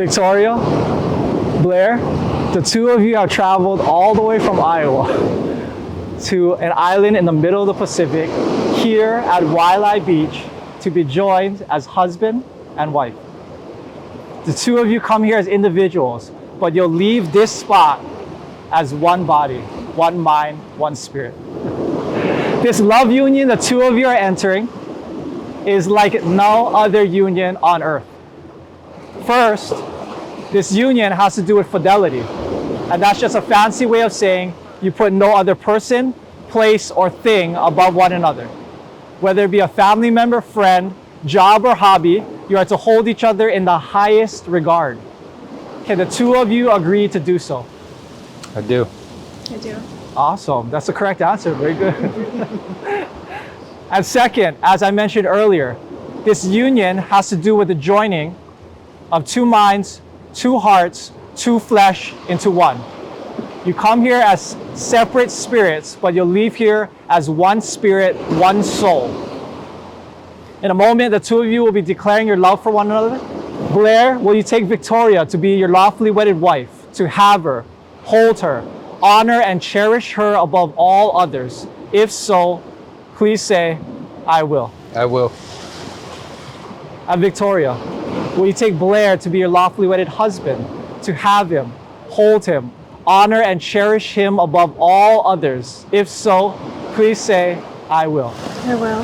Victoria, Blair, the two of you have traveled all the way from Iowa to an island in the middle of the Pacific here at Waialae Beach to be joined as husband and wife. The two of you come here as individuals, but you'll leave this spot as one body, one mind, one spirit. This love union the two of you are entering is like no other union on earth. First, this union has to do with fidelity. And that's just a fancy way of saying you put no other person, place, or thing above one another. Whether it be a family member, friend, job, or hobby, you are to hold each other in the highest regard. Can the two of you agree to do so? I do. I do. Awesome. That's the correct answer. Very good. And second, as I mentioned earlier, this union has to do with the joining of two minds, two hearts, two flesh into one. You come here as separate spirits, but you'll leave here as one spirit, one soul. In a moment, the two of you will be declaring your love for one another. Blair, will you take Victoria to be your lawfully wedded wife, to have her, hold her, honor and cherish her above all others? If so, please say, I will. I will. And Victoria, will you take Blair to be your lawfully wedded husband, to have him, hold him, honor and cherish him above all others? If so, please say, I will. I will.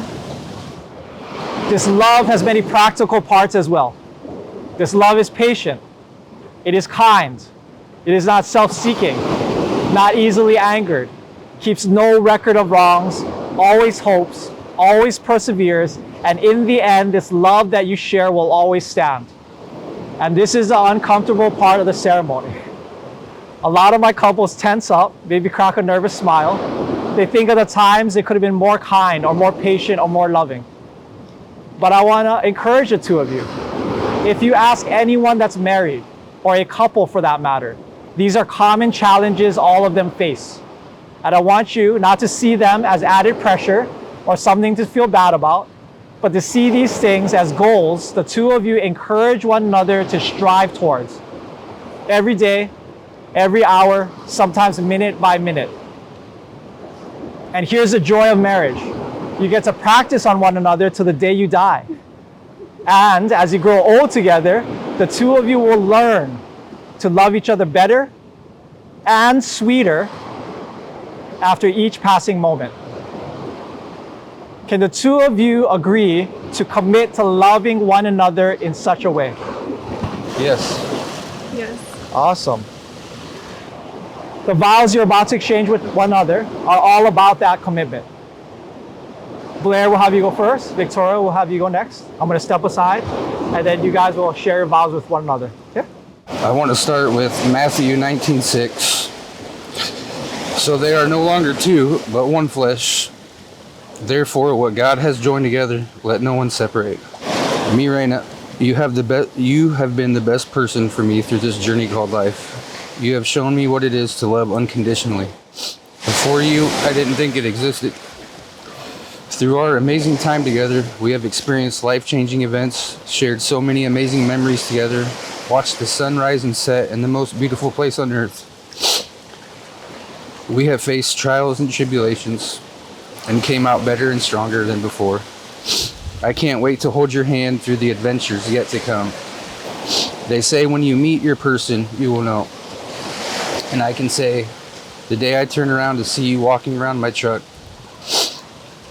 This love has many practical parts as well. This love is patient. It is kind. It is not self-seeking, not easily angered, keeps no record of wrongs, always hopes, always perseveres, and in the end, this love that you share will always stand. And this is the uncomfortable part of the ceremony. A lot of my couples tense up, maybe crack a nervous smile. They think of the times they could have been more kind or more patient or more loving. But I want to encourage the two of you. If you ask anyone that's married, or a couple for that matter, these are common challenges all of them face. And I want you not to see them as added pressure or something to feel bad about, but to see these things as goals the two of you encourage one another to strive towards. Every day, every hour, sometimes minute by minute. And here's the joy of marriage. You get to practice on one another till the day you die. And as you grow old together, the two of you will learn to love each other better and sweeter after each passing moment. Can the two of you agree to commit to loving one another in such a way? Yes. Yes. Awesome. The vows you're about to exchange with one another are all about that commitment. Blair will have you go first. Victoria will have you go next. I'm going to step aside, and then you guys will share your vows with one another. Okay? I want to start with Matthew 19:6. So they are no longer two, but one flesh. Therefore, what God has joined together, let no one separate. Mirena, you have been the best person for me through this journey called life. You have shown me what it is to love unconditionally. Before you, I didn't think it existed. Through our amazing time together, we have experienced life-changing events, shared so many amazing memories together, watched the sun rise and set in the most beautiful place on earth. We have faced trials and tribulations and came out better and stronger than before. I can't wait to hold your hand through the adventures yet to come. They say when you meet your person, you will know. And I can say, the day I turn around to see you walking around my truck,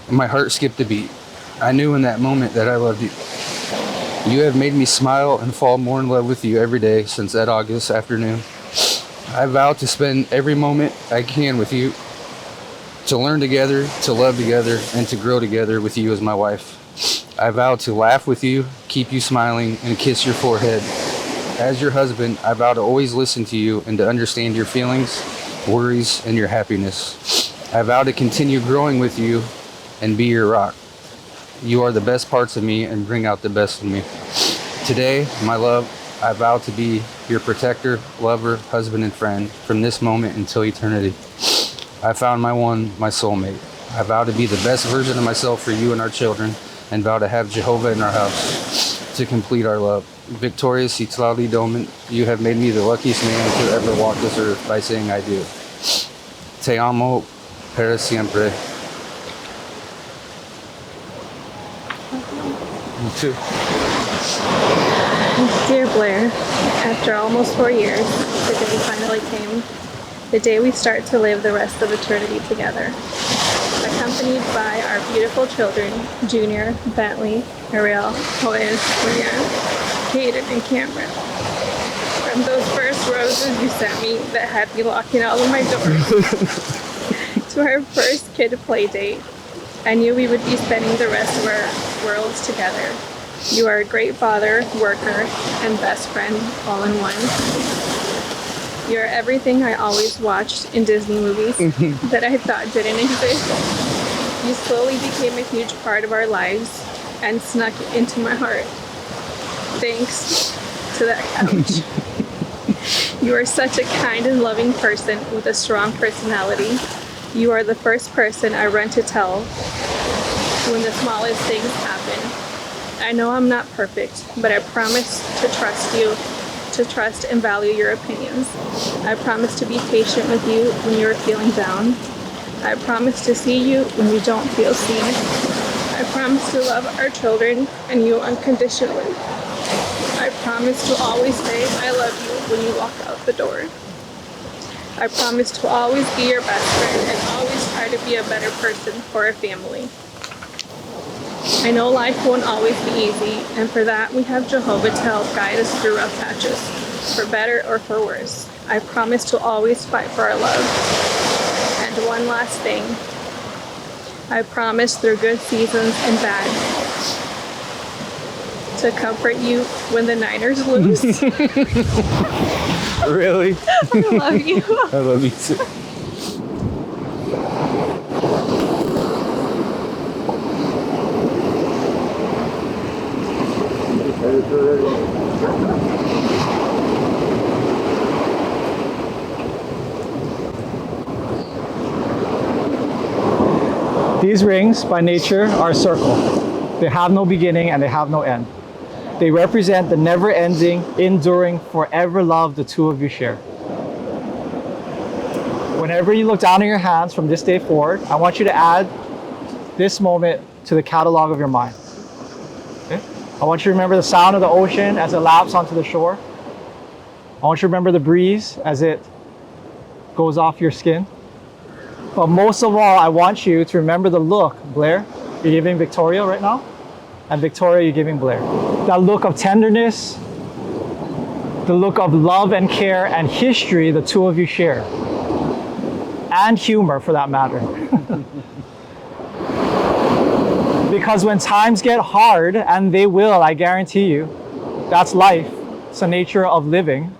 my heart skipped a beat. I knew in that moment that I loved you. You have made me smile and fall more in love with you every day since that August afternoon. I vow to spend every moment I can with you, to learn together, to love together, and to grow together with you as my wife. I vow to laugh with you, keep you smiling, and kiss your forehead. As your husband, I vow to always listen to you and to understand your feelings, worries, and your happiness. I vow to continue growing with you and be your rock. You are the best parts of me and bring out the best in me. Today, my love, I vow to be your protector, lover, husband, and friend from this moment until eternity. I found my one, my soulmate. I vow to be the best version of myself for you and our children, and vow to have Jehovah in our house. to complete our love. Victoria Citlali Doman, you have made me the luckiest man to ever walk this earth by saying I do. Te amo para siempre. You too. Dear Blair, after almost 4 years, the day finally came. The day we start to live the rest of eternity together. Accompanied by our beautiful children, Junior, Bentley, Ariel, Joel, Julian, Caden, and Cameron. From those first roses you sent me that had me locking all of my doors, to our first kid play date, I knew we would be spending the rest of our worlds together. You are a great father, worker, and best friend all in one. You're everything I always watched in Disney movies that I thought didn't exist. You slowly became a huge part of our lives and snuck into my heart. Thanks to that couch. You are such a kind and loving person with a strong personality. You are the first person I run to tell when the smallest things happen. I know I'm not perfect, but I promise to trust you, to trust and value your opinions. I promise to be patient with you when you're feeling down. I promise to see you when you don't feel seen. I promise to love our children and you unconditionally. I promise to always say I love you when you walk out the door. I promise to always be your best friend and always try to be a better person for our family. I know life won't always be easy, and for that we have Jehovah to help guide us through rough patches, for better or for worse. I promise to always fight for our love. And one last thing. I promise through good seasons and bad to comfort you when the Niners lose. Really? I love you. I love you too. These rings, by nature, are a circle. They have no beginning and they have no end. They represent the never-ending, enduring, forever love the two of you share. Whenever you look down on your hands from this day forward, I want you to add this moment to the catalog of your mind. Okay? I want you to remember the sound of the ocean as it laps onto the shore. I want you to remember the breeze as it goes off your skin. But most of all, I want you to remember the look, Blair, you're giving Victoria right now, and Victoria, you're giving Blair. That look of tenderness, the look of love and care and history the two of you share. And humor, for that matter. Because when times get hard, and they will, I guarantee you, that's life. It's the nature of living.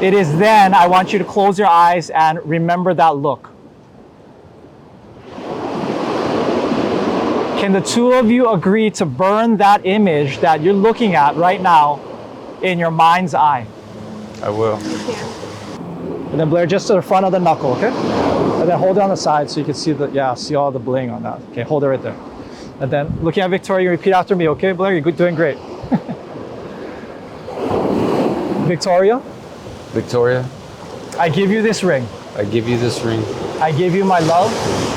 It is then I want you to close your eyes and remember that look. Can the two of you agree to burn that image that you're looking at right now in your mind's eye? I will. And then Blair, just to the front of the knuckle, okay? And then hold it on the side so you can see see all the bling on that. Okay, hold it right there. And then looking at Victoria, you repeat after me, okay, Blair? You're doing great. Victoria? Victoria, I give you this ring. I give you this ring. I give you my love.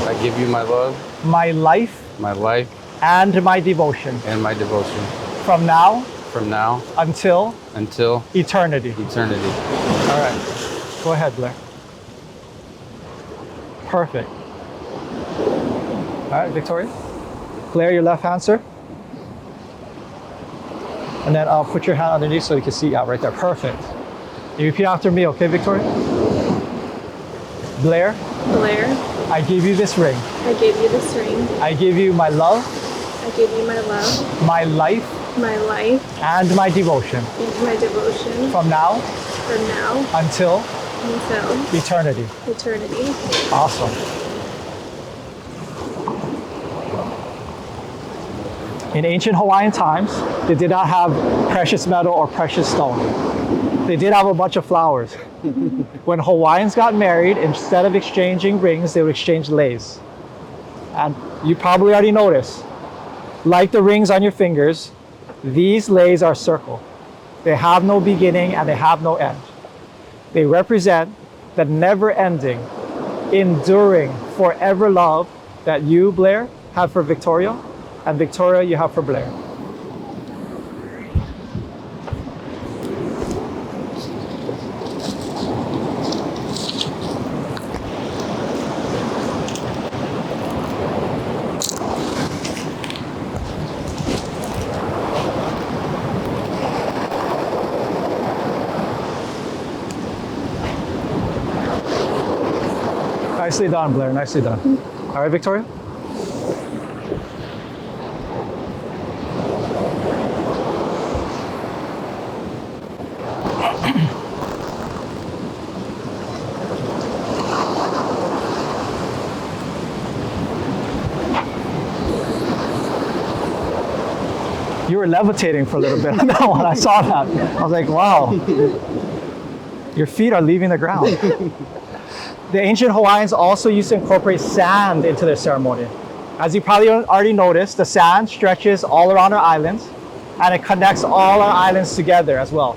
I give you my love, My life. my life, And my devotion. and my devotion. From now. From now Until. until Eternity. eternity. All right. Go ahead, Blair. Perfect. All right, Victoria. Blair, your left hand, sir. And then I'll put your hand underneath so you can see. Yeah, right there. Perfect. You repeat after me, okay, Victoria? Blair. Blair, I give you this ring. I give you this ring. I give you my love. I give you my love, My life. my life, And my devotion. and my devotion From now. from now Until. until Eternity. eternity. Awesome. In ancient Hawaiian times, they did not have precious metal or precious stone. They did have a bunch of flowers. When Hawaiians got married, instead of exchanging rings, they would exchange leis. And you probably already noticed, like the rings on your fingers, These leis are circle. They have no beginning and they have no end. They represent the never-ending, enduring, forever love that you, Blair, have for Victoria, and Victoria you have for Blair. Nicely done, Blair, nicely done. All right, Victoria? You were levitating for a little bit on that one. I saw that. I was like, wow. Your feet are leaving the ground. The ancient Hawaiians also used to incorporate sand into their ceremony. As you probably already noticed, the sand stretches all around our islands and it connects all our islands together as well.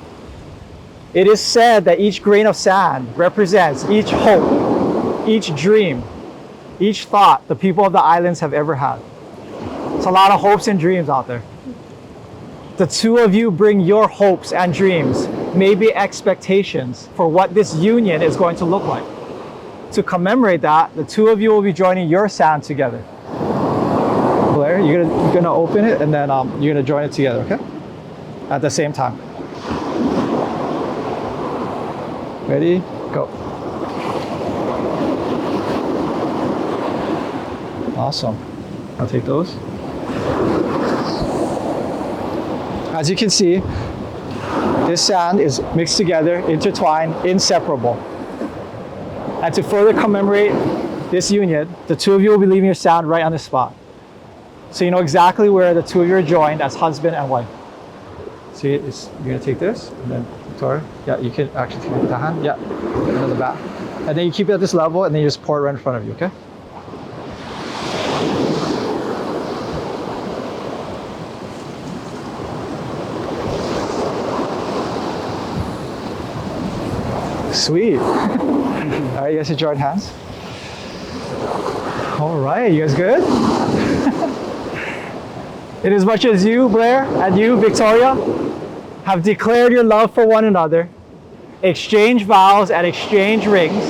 It is said that each grain of sand represents each hope, each dream, each thought the people of the islands have ever had. It's a lot of hopes and dreams out there. The two of you bring your hopes and dreams, maybe expectations for what this union is going to look like. To commemorate that, the two of you will be joining your sand together. Blair, you're gonna open it and then you're gonna join it together, okay? At the same time. Ready? Go. Awesome. I'll take those. As you can see, this sand is mixed together, intertwined, inseparable. And to further commemorate this union, the two of you will be leaving your sand right on the spot. So you know exactly where the two of you are joined as husband and wife. So you're gonna take this, and then Victoria, yeah, you can actually take the hand, yeah, another back. And then you keep it at this level, and then you just pour it right in front of you, okay? Sweet. All right, you guys should join hands. All right, you guys good? In as much as you, Blair, and you, Victoria, have declared your love for one another, exchange vows and exchange rings,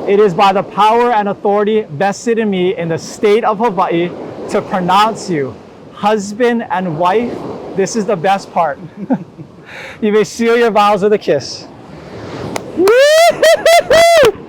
it is by the power and authority vested in me in the state of Hawaii to pronounce you husband and wife. This is the best part. You may seal your vows with a kiss. Woo-hoo-hoo-hoo!